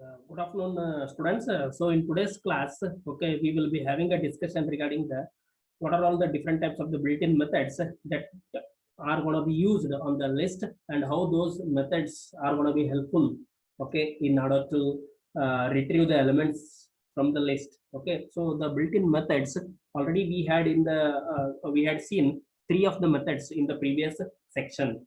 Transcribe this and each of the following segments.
Good afternoon, students. So in today's class, okay, we will be having a discussion regarding the what are all the different types of the built-in methods that are going to be used on the list and how those methods are going to be helpful, okay, in order to retrieve the elements from the list. Okay, so the built-in methods already we had seen three of the methods in the previous section,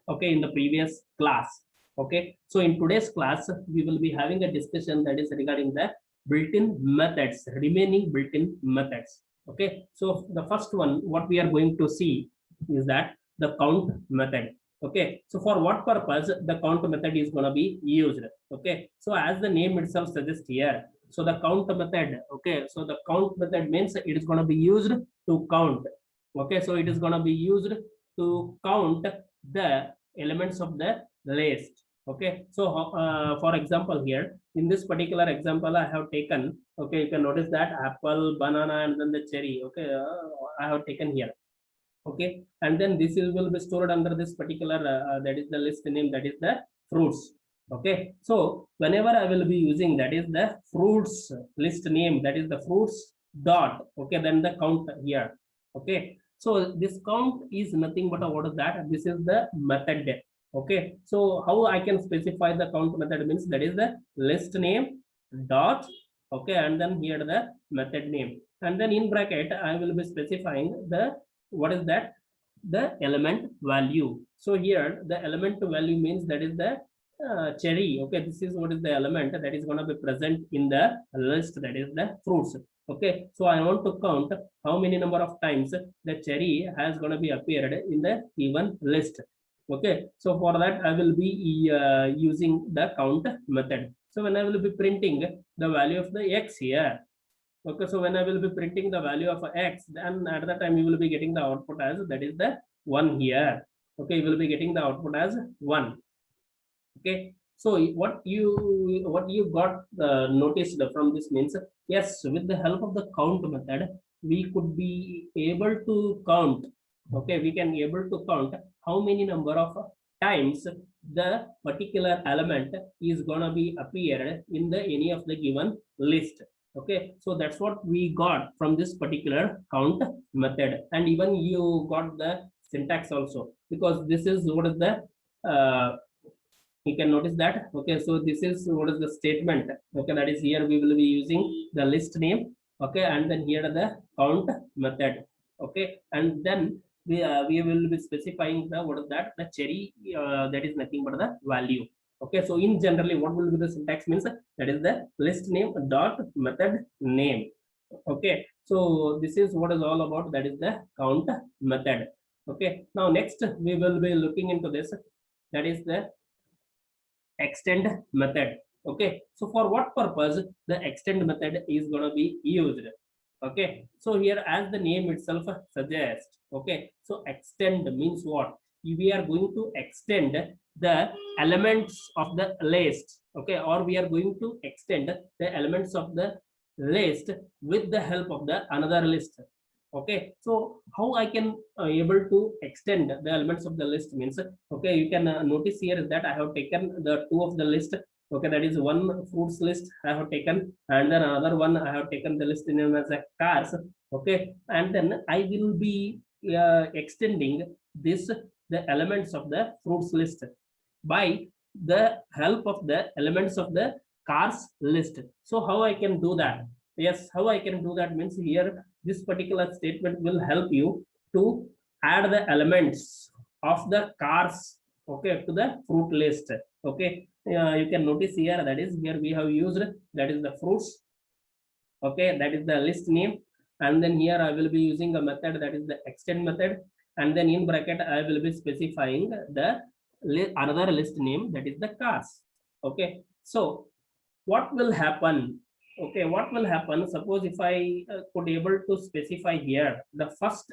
okay, in the previous class. Okay, so in today's class, we will be having a discussion that is regarding the built-in methods, remaining built-in methods. Okay, so the first one, what we are going to see is that the count method. Okay, so for what purpose the count method is going to be used? Okay, so as the name itself suggests here, so the count method, okay, so the count method means it is going to be used to count. Okay, so it is going to be used to count the elements of the list. Okay, so for example, here in this particular example I have taken, okay, you can notice that apple, banana, and then the cherry. Okay, I have taken here. Okay, and then this will be stored under this particular that is the list name, that is the fruits. Okay, so whenever I will be using that is the fruits list name, that is the fruits dot, okay, then the count here. Okay, so this count is nothing but what is that? This is the method. Okay, so how I can specify the count method means that is the list name dot, okay, and then here the method name, and then in bracket I will be specifying the what is that? The element value. So here the element value means that is the cherry. Okay, this is what is the element that is going to be present in the list, that is the fruits. Okay, so I want to count how many number of times the cherry has going to be appeared in the given list. Okay, so for that I will be using the count method. So when I will be printing the value of the x here, okay, so when I will be printing the value of x, then at that time you will be getting the output as that is the 1 here. Okay, you will be getting the output as 1. Okay, so what you got noticed from this means, yes, with the help of the count method we could be able to count. Okay, we can able to count how many number of times the particular element is gonna be appeared in the any of the given list. Okay, so that's what we got from this particular count method, and even you got the syntax also, because this is what is the you can notice that. Okay, so this is what is the statement. Okay, that is here we will be using the list name. Okay, and then here the count method. Okay, and then we will be specifying the what is that, the cherry, that is nothing but the value. Okay, so in generally what will be the syntax means, that is the list name dot method name. Okay, so this is what is all about, that is the count method. Okay, now next we will be looking into this, that is the extend method. Okay, so for what purpose the extend method is going to be used? Okay, so here as the name itself suggests, okay, so extend means what? We are going to extend the elements of the list. Okay, or we are going to extend the elements of the list with the help of the another list. Okay, so how I can able to extend the elements of the list means, okay, you can notice here that I have taken the two of the list. Okay, that is one fruits list I have taken, and then another one I have taken the list name as a cars. Okay, and then I will be extending this the elements of the fruits list by the help of the elements of the cars list. So how I can do that? Yes, how I can do that means, here this particular statement will help you to add the elements of the cars, okay, to the fruit list. Okay, you can notice here, that is here we have used, that is the fruits. Okay, that is the list name, and then here I will be using a method, that is the extend method, and then in bracket I will be specifying the another list name, that is the cars. Okay, so what will happen? Okay, what will happen? Suppose if I could able to specify here the first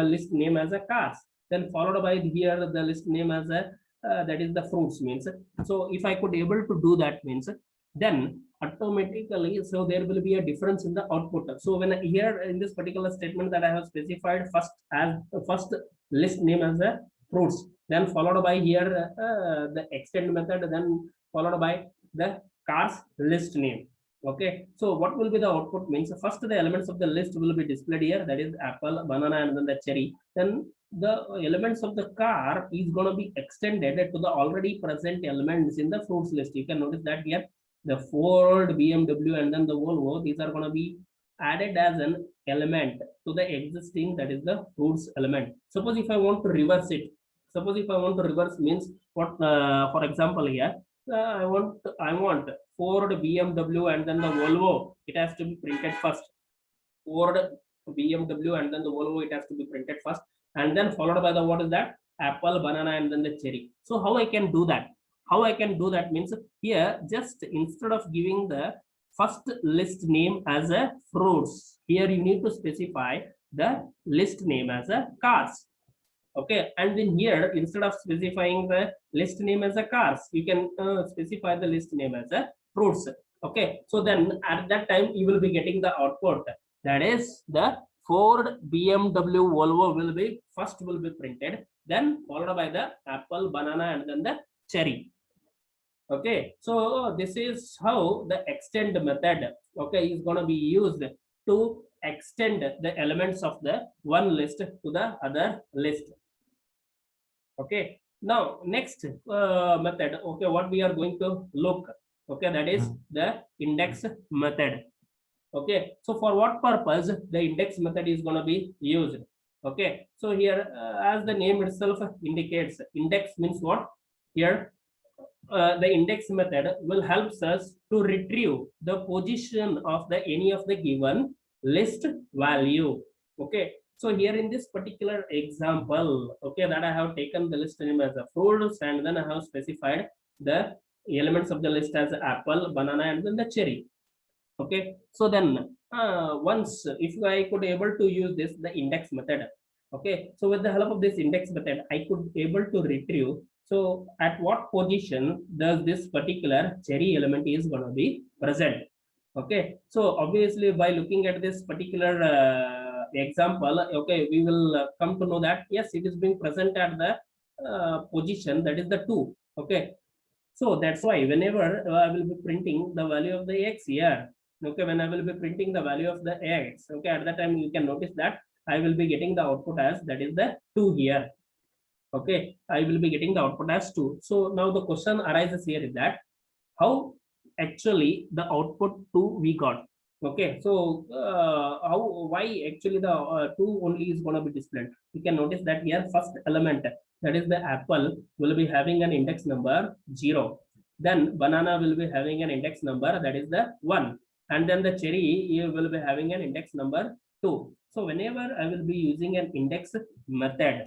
list name as a cars, then followed by here the list name as a that is the fruits means. So if I could able to do that means, then automatically, so there will be a difference in the output. So when here in this particular statement that I have specified first as first list name as a fruits, then followed by here the extend method, then followed by the car's list name. Okay, so what will be the output means first the elements of the list will be displayed here, that is apple, banana, and then the cherry. Then the elements of the car is going to be extended to the already present elements in the fruits list. You can notice that here the Ford, BMW, and then the Volvo, these are going to be added as an element to the existing, that is the fruits element. Suppose if I want to reverse it, suppose if I want to reverse means what, for example here, I want Ford, BMW, and then the Volvo. It has to be printed first. Ford, BMW, and then the Volvo. It has to be printed first, and then followed by the what is that? Apple, banana, and then the cherry. So how I can do that? How I can do that means here just instead of giving the first list name as a fruits, here you need to specify the list name as a cars. Okay, and then here instead of specifying the list name as a cars, you can specify the list name as a fruits. Okay, so then at that time you will be getting the output, that is the Ford, BMW, Volvo will be first will be printed, then followed by the apple, banana, and then the cherry. Okay, so this is how the extend method, okay, is going to be used to extend the elements of the one list to the other list. Okay, now next method, okay, what we are going to look, okay, that is the index method. Okay, so for what purpose the index method is going to be used? Okay, so here as the name itself indicates, index means what? Here the index method will helps us to retrieve the position of the any of the given list value. Okay, so here in this particular example, okay, that I have taken the list name as a fruits, and then I have specified the elements of the list as apple, banana, and then the cherry. Okay, so then once if I could able to use this the index method, okay, so with the help of this index method I could able to retrieve, so at what position does this particular cherry element is going to be present. Okay, so obviously by looking at this particular example, okay, we will come to know that yes, it is being present at the position, that is the 2. Okay, so that's why whenever I will be printing the value of the x here, okay, when I will be printing the value of the x, okay, at that time you can notice that I will be getting the output as that is the 2 here. Okay, I will be getting the output as 2. So now the question arises here is that how actually the output 2 we got. Okay, so why actually the 2 only is going to be displayed? You can notice that here first element, that is the apple, will be having an index number 0. Then banana will be having an index number, that is the 1. And then the cherry you will be having an index number 2. So whenever I will be using an index method,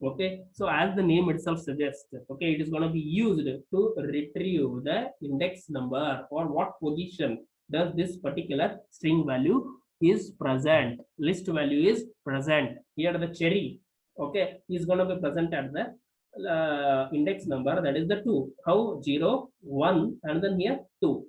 okay, so as the name itself suggests, okay, it is going to be used to retrieve the index number or what position does this particular string value is present, list value is present. Here the cherry, okay, is going to be present at the index number, that is the 2. How? 0, 1, and then here 2.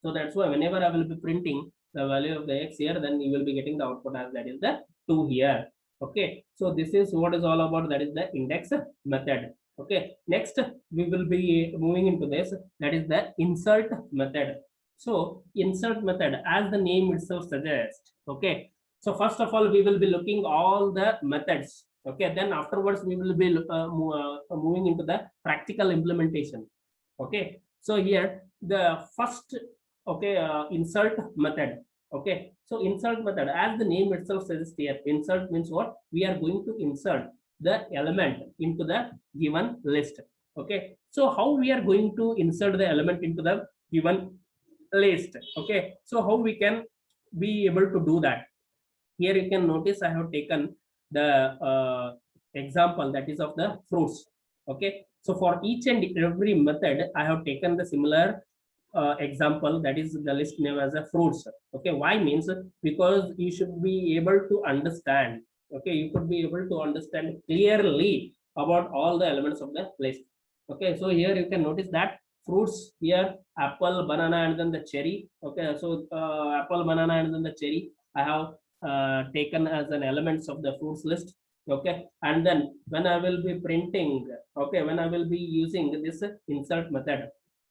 So that's why whenever I will be printing the value of the x here, then you will be getting the output as that is the 2 here. Okay, so this is what is all about, that is the index method. Okay, next we will be moving into this, that is the insert method. So insert method, as the name itself suggests, okay, so first of all we will be looking all the methods. Okay, then afterwards we will be moving into the practical implementation. Okay, so here the first, okay, insert method. Okay, so insert method, as the name itself says here, insert means what? We are going to insert the element into the given list. Okay, so how we are going to insert the element into the given list? Okay, so how we can be able to do that? Here you can notice I have taken the example, that is of the fruits. Okay, so for each and every method I have taken the similar example, that is the list name as a fruits. Okay, why means because you should be able to understand, okay, you could be able to understand clearly about all the elements of the list. Okay, so here you can notice that fruits here, apple, banana, and then the cherry. Okay, so apple, banana, and then the cherry I have taken as an elements of the fruits list. Okay, and then when I will be printing, okay, when I will be using this insert method,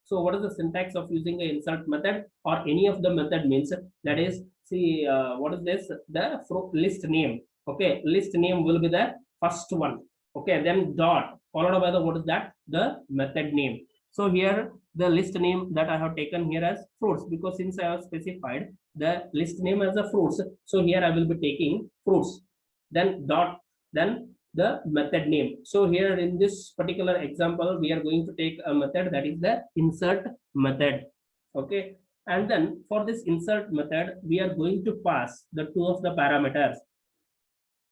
So what is the syntax of using a insert method or any of the method means? That is, see, what is this? The list name. Okay, list name will be the first one. Okay, then dot followed by the, what is that? The method name. So here the list name that I have taken here as fruits, because since I have specified the list name as a fruits, so here I will be taking fruits, then dot, then the method name. So here in this particular example, we are going to take a method that is the insert method. Okay, and then for this insert method, we are going to pass the two of the parameters.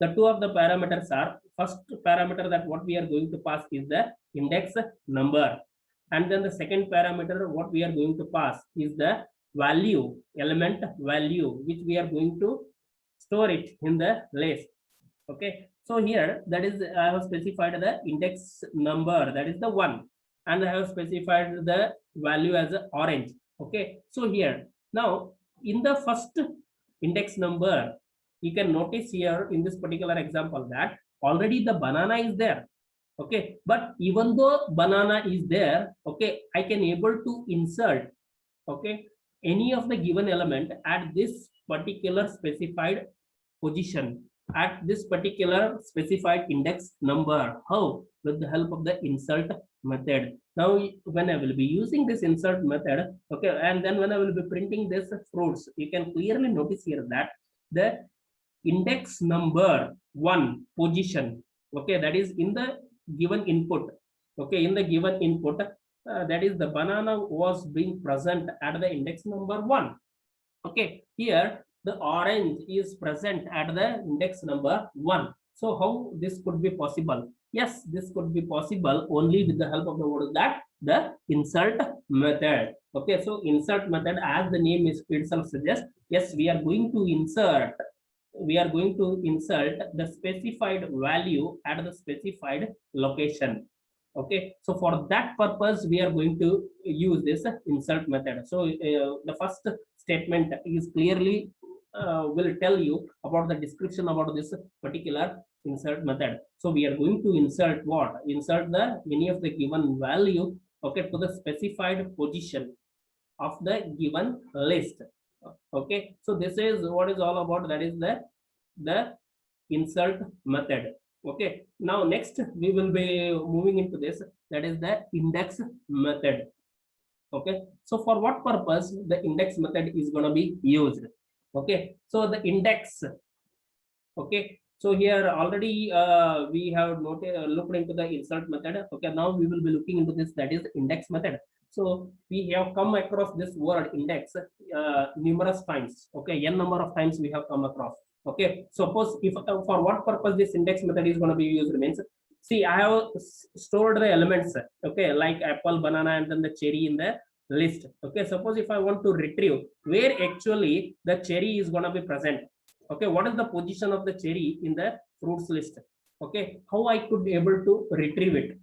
The two of the parameters are, first parameter that what we are going to pass is the index number, and then the second parameter what we are going to pass is the value, element value, which we are going to store it in the list. Okay, so here that is, I have specified the index number, that is the 1, and I have specified the value as orange. Okay, so here now in the first index number, you can notice here in this particular example that already the banana is there. Okay, but even though banana is there, okay, I can able to insert, okay, any of the given element at this particular specified position, at this particular specified index number. How? With the help of the insert method. Now when I will be using this insert method, okay, and then when I will be printing this fruits, you can clearly notice here that the index number 1 position, okay, that is in the given input. Okay, in the given input, that is the banana was being present at the index number 1. Okay, here the orange is present at the index number 1. So how this could be possible? Yes, this could be possible only with the help of the, what is that? The insert method. Okay, so insert method, as the name is itself suggests, yes, we are going to insert the specified value at the specified location. Okay, so for that purpose we are going to use this insert method. So the first statement is clearly will tell you about the description about this particular insert method. So we are going to insert what? Insert the any of the given value, okay, to the specified position of the given list. Okay, so this is what is all about, that is the insert method. Okay, now next we will be moving into this, that is the index method. Okay, so for what purpose the index method is going to be used? Okay, so the index, okay, so here already we have looked into the insert method. Okay, now we will be looking into this, that is the index method. So we have come across this word index numerous times. Okay, n number of times we have come across. Okay, suppose if for what purpose this index method is going to be used means, see, I have stored the elements, okay, like apple, banana, and then the cherry in the list. Okay, suppose if I want to retrieve where actually the cherry is going to be present, okay, what is the position of the cherry in the fruits list, okay, how I could be able to retrieve it,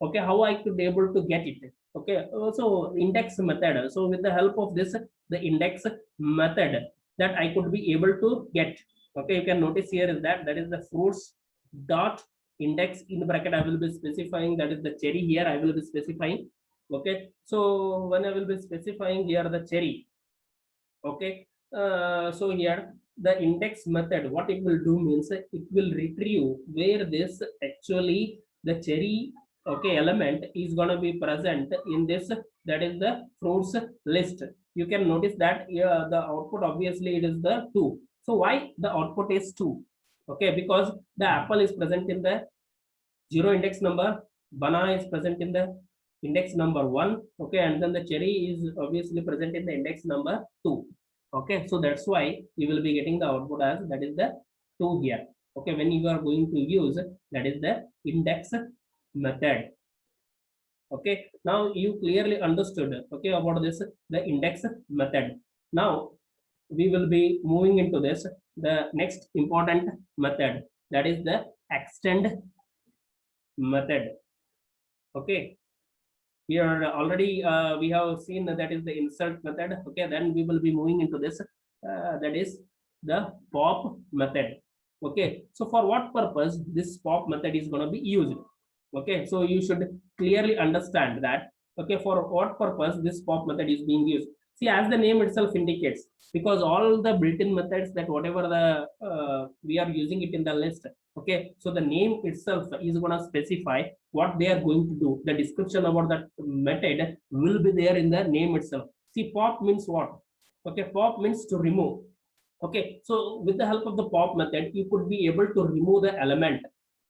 okay, how I could be able to get it. Okay, so index method. So with the help of this, the index method, that I could be able to get. Okay, you can notice here is that is the fruits dot index, in bracket I will be specifying, that is the cherry here I will be specifying. Okay, so when I will be specifying here the cherry, okay, so here the index method, what it will do means it will retrieve where this actually the cherry, okay, element is going to be present in this, that is the fruits list. You can notice that here the output obviously it is the 2. So why the output is 2? Okay, because the apple is present in the 0 index number, banana is present in the index number 1, okay, and then the cherry is obviously present in the index number 2. Okay, so that's why you will be getting the output as that is the 2 here. Okay, when you are going to use, that is the index method. Okay, now you clearly understood, okay, about this, the index method. Now we will be moving into this, the next important method, that is the extend method. Okay, here already we have seen that is the insert method. Okay, then we will be moving into this, that is the pop method. Okay, so for what purpose this pop method is going to be used? Okay, so you should clearly understand that Okay, for what purpose this pop method is being used? See, as the name itself indicates, because all the built-in methods that whatever the we are using it in the list. Okay, so the name itself is going to specify what they are going to do. The description about that method will be there in the name itself. See, pop means what? Okay, pop means to remove. Okay, so with the help of the pop method you could be able to remove the element.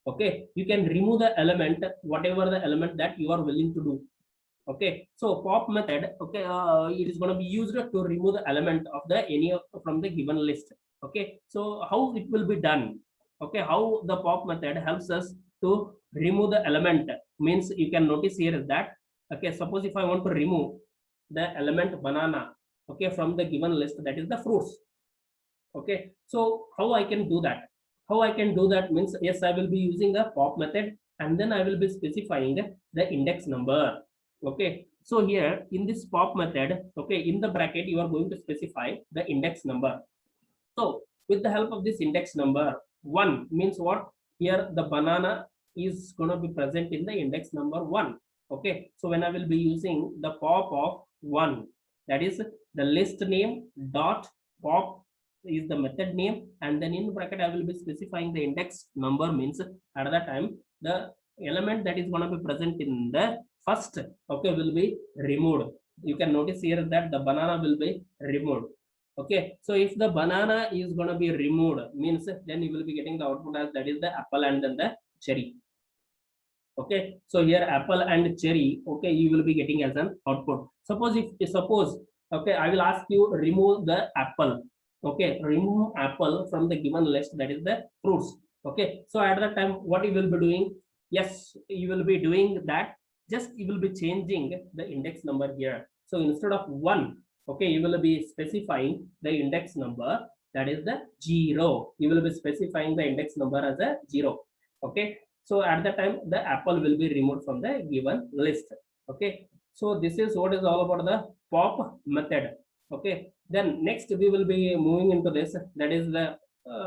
Okay, you can remove the element, whatever the element that you are willing to do. Okay, so pop method, okay, it is going to be used to remove the element of the any from the given list. Okay, so how it will be done? Okay, how the pop method helps us to remove the element means, you can notice here is that, okay, suppose if I want to remove the element banana, okay, from the given list, that is the fruits. Okay, so how I can do that? How I can do that means, yes, I will be using a pop method, and then I will be specifying the index number. Okay, so here in this pop method, okay, in the bracket you are going to specify the index number. So with the help of this index number, 1 means what? Here the banana is going to be present in the index number 1. Okay, so when I will be using the pop of 1, that is the list name dot pop is the method name, and then in bracket I will be specifying the index number, means at that time the element that is going to be present in the first, okay, will be removed. You can notice here that the banana will be removed. Okay, so if the banana is going to be removed, means then you will be getting the output as, that is the apple and then the cherry. Okay, so here apple and cherry, okay, you will be getting as an output. Suppose, okay, I will ask you remove the apple. Okay, remove apple from the given list, that is the fruits. Okay, so at that time what you will be doing? Yes, you will be doing that, just you will be changing the index number here. So instead of 1, okay, you will be specifying the index number, that is the 0. You will be specifying the index number as a 0. Okay, so at that time the apple will be removed from the given list. Okay, so this is what is all about the pop method. Okay, then next we will be moving into this, that is the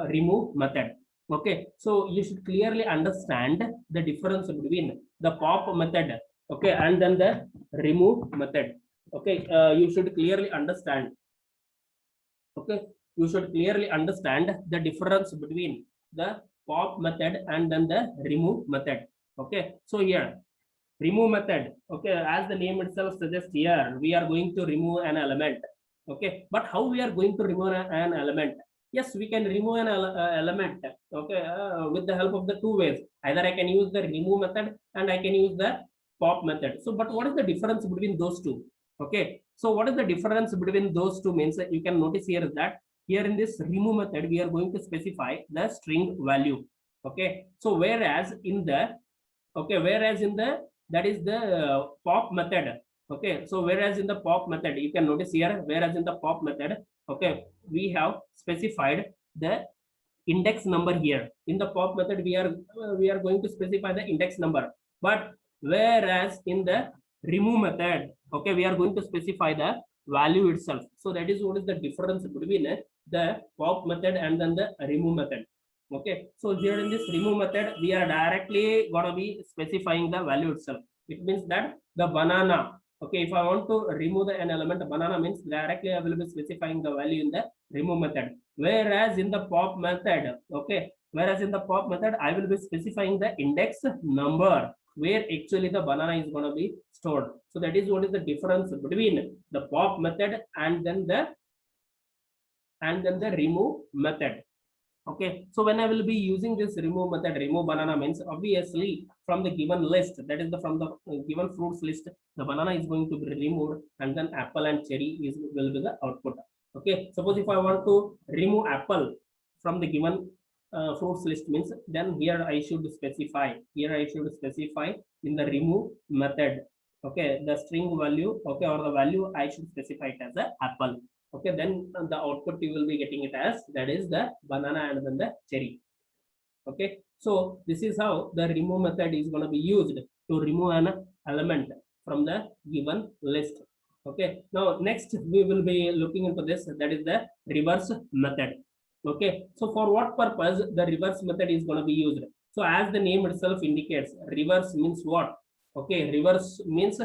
remove method. Okay, so you should clearly understand the difference between the pop method, okay, and then the remove method. Okay, you should clearly understand. Okay, you should clearly understand the difference between the pop method and then the remove method. Okay, so here remove method, okay, as the name itself suggests, here we are going to remove an element. Okay, but how we are going to remove an element? Yes, we can remove an element, okay, with the help of the two ways. Either I can use the remove method and I can use the pop method. So but what is the difference between those two? Okay, so what is the difference between those two means, you can notice here is that here in this remove method we are going to specify the string value. Okay, so whereas in the, okay, whereas in the, that is the pop method. Okay, so whereas in the pop method, you can notice here, whereas in the pop method, okay, we have specified the index number here. In the pop method we are going to specify the index number, but whereas in the remove method, okay, we are going to specify the value itself. So that is what is the difference between the pop method and then the remove method. Okay, so here in this remove method we are directly going to be specifying the value itself. It means that the banana, okay, if I want to remove an element banana, means directly I will be specifying the value in the remove method. Whereas in the pop method, okay, whereas in the pop method I will be specifying the index number where actually the banana is going to be stored. So that is what is the difference between the pop method and then the remove method. Okay, so when I will be using this remove method, remove banana means obviously from the given list, that is the from the given fruits list, the banana is going to be removed, and then apple and cherry will be the output. Okay, suppose if I want to remove apple from the given fruits list, means then here I should specify, in the remove method, okay, the string value, okay, or the value I should specify it as a apple. Okay, then the output you will be getting it as, that is the banana and then the cherry. Okay, so this is how the remove method is going to be used to remove an element from the given list. Okay, now next we will be looking into this, that is the reverse method. Okay, so for what purpose the reverse method is going to be used? So as the name itself indicates, reverse means what? Okay, reverse means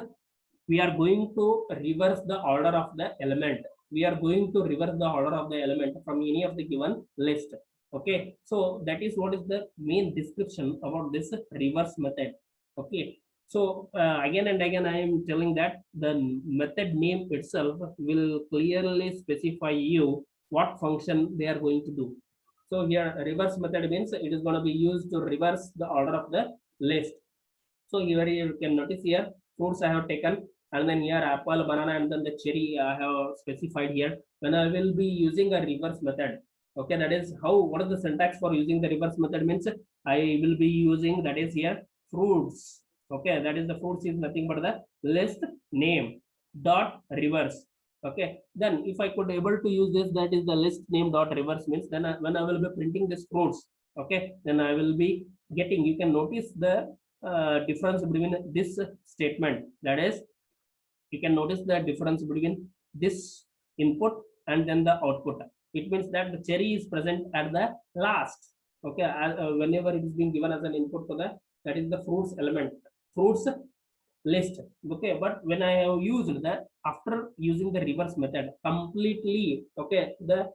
we are going to reverse the order of the element. We are going to reverse the order of the element from any of the given list. Okay, so that is what is the main description about this reverse method. Okay, so again and again I am telling that the method name itself will clearly specify you what function they are going to do. So here reverse method means it is going to be used to reverse the order of the list. So here you can notice here fruits I have taken, and then here apple, banana, and then the cherry I have specified here. When I will be using a reverse method, okay, that is how, what is the syntax for using the reverse method means I will be using, that is here fruits. Okay, that is the fruits is nothing but the list name dot reverse. Okay, then if I could able to use this, that is the list name dot reverse means then when I will be printing this fruits, okay, then I will be getting, you can notice the difference between this statement, that is you can notice the difference between this input and then the output. It means that the cherry is present at the last. Okay, whenever it is being given as an input to the, that is the fruits element, fruits list. Okay, but when I have used that after using the reverse method completely, okay, the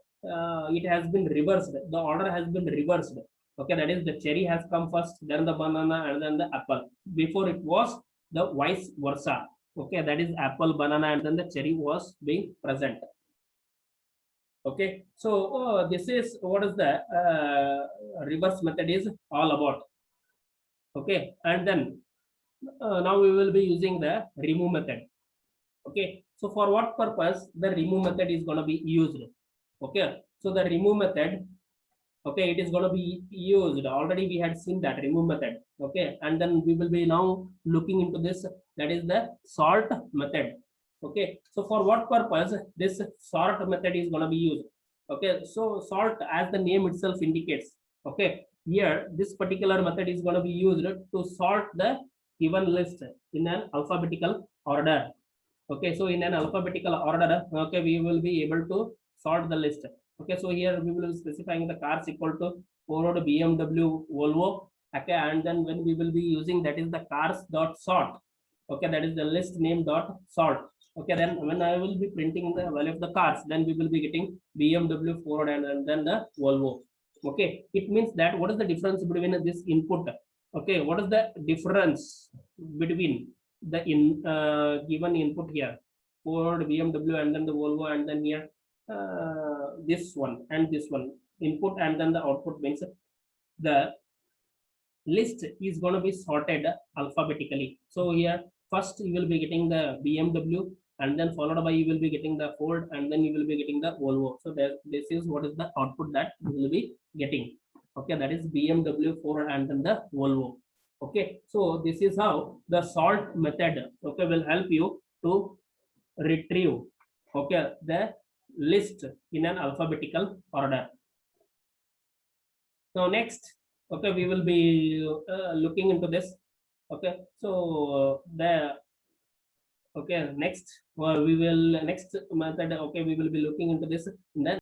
it has been reversed, the order has been reversed. Okay, that is the cherry has come first, then the banana, and then the apple. Before it was the vice versa. Okay, that is apple, banana, and then the cherry was being present. Okay, so this is what is the reverse method is all about. Okay, and then now we will be using the remove method. Okay, so for what purpose the remove method is going to be used? Okay, so the remove method, okay, it is going to be used, already we had seen that remove method. Okay, and then we will be now looking into this, that is the sort method. Okay, so for what purpose this sort method is going to be used? Okay, so sort, as the name itself indicates, okay, here this particular method is going to be used to sort the given list in an alphabetical order. Okay, so in an alphabetical order, okay, we will be able to sort the list. Okay, so here we will be specifying the cars equal to Ford, BMW, Volvo. Okay, and then when we will be using, that is the cars dot sort. Okay, that is the list name dot sort. Okay, then when I will be printing the value of the cars, then we will be getting BMW, Ford, and then the Volvo. Okay, it means that what is the difference between this input? Okay, what is the difference between the given input here, Ford, BMW, and then the Volvo, and then here this one and this one input, and then the output means the list is going to be sorted alphabetically. So here first you will be getting the BMW, and then followed by you will be getting the Ford, and then you will be getting the Volvo. So that this is what is the output that you will be getting. Okay, that is BMW, Ford, and then the Volvo. Okay, so this is how the sort method, okay, will help you to retrieve, okay, the list in an alphabetical order. So next, okay, we will be looking into this. Okay, so the, okay, next we will next method, okay, we will be looking into this. Then